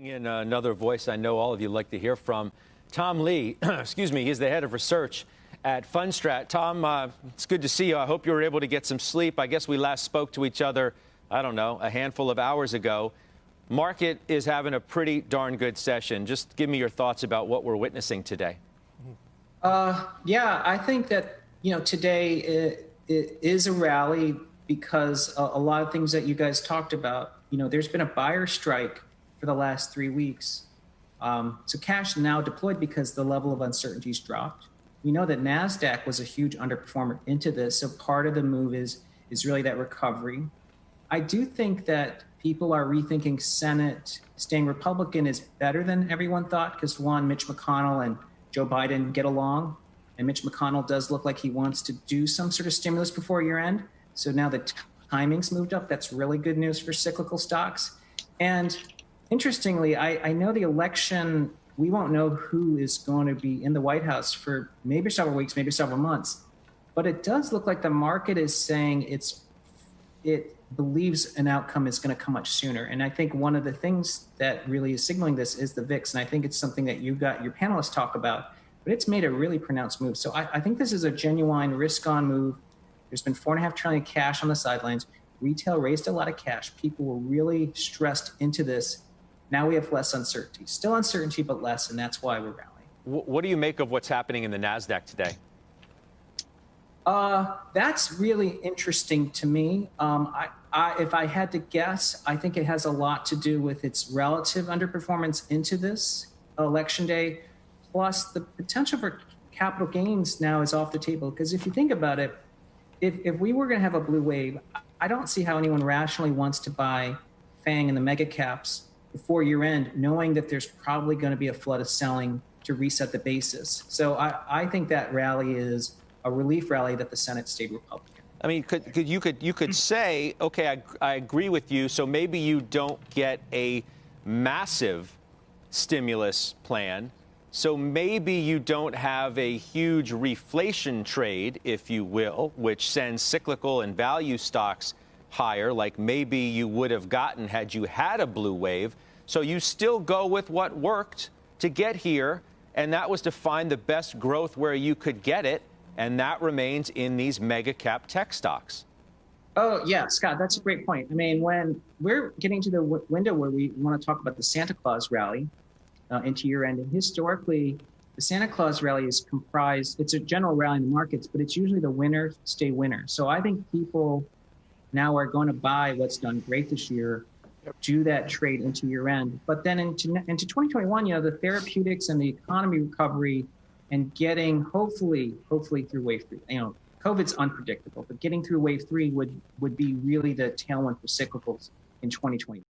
In another voice I know all of you like to hear from, Tom Lee, excuse me, he's the head of research at Fundstrat. Tom, it's good to see you. I hope you were able to get some sleep. I guess we last spoke to each other, I don't know, a handful of hours ago. Market is having a pretty darn good session. Just give me your thoughts about what we're witnessing today. Yeah, I think that, today it is a rally because a lot of things that you guys talked about, there's been a buyer strike for the last 3 weeks. So cash now deployed because the level of uncertainty's dropped. We know that NASDAQ was a huge underperformer into this. So part of the move is really that recovery. I do think that people are rethinking Senate staying Republican is better than everyone thought because one, Mitch McConnell and Joe Biden get along. And Mitch McConnell does look like he wants to do some sort of stimulus before year end. So now the timing's moved up. That's really good news for cyclical stocks. And interestingly, I know the election, we won't know who is going to be in the White House for maybe several weeks, maybe several months. But it does look like the market is saying it believes an outcome is going to come much sooner. And I think one of the things that really is signaling this is the VIX. And I think it's something that you got your panelists talk about, but it's made a really pronounced move. So I think this is a genuine risk-on move. There's been $4.5 trillion cash on the sidelines. Retail raised a lot of cash. People were really stressed into this. Now we have less uncertainty. Still uncertainty, but less, and that's why we're rallying. What do you make of what's happening in the NASDAQ today? That's really interesting to me. If I had to guess, I think it has a lot to do with its relative underperformance into this election day, plus the potential for capital gains now is off the table. Because if you think about it, if we were going to have a blue wave, I don't see how anyone rationally wants to buy FANG and the mega caps before year end, knowing that there's probably going to be a flood of selling to reset the basis. So I think that rally is a relief rally that the Senate stayed Republican. I mean, you could say, okay, I agree with you. So maybe you don't get a massive stimulus plan. So maybe you don't have a huge reflation trade, if you will, which sends cyclical and value stocks higher, like maybe you would have gotten had you had a blue wave. So you still go with what worked to get here, and that was to find the best growth where you could get it, and that remains in these mega cap tech stocks. Oh, yeah, Scott, that's a great point. I mean, when we're getting to the window where we want to talk about the Santa Claus rally into year end, and historically, the Santa Claus rally is comprised, it's a general rally in the markets, but it's usually the winners stay winner. So I think people now are going to buy what's done great this year, do that trade into year end. But then into 2021, the therapeutics and the economy recovery and getting hopefully through wave 3. COVID's unpredictable, but getting through wave 3 would be really the tailwind for cyclicals in 2020.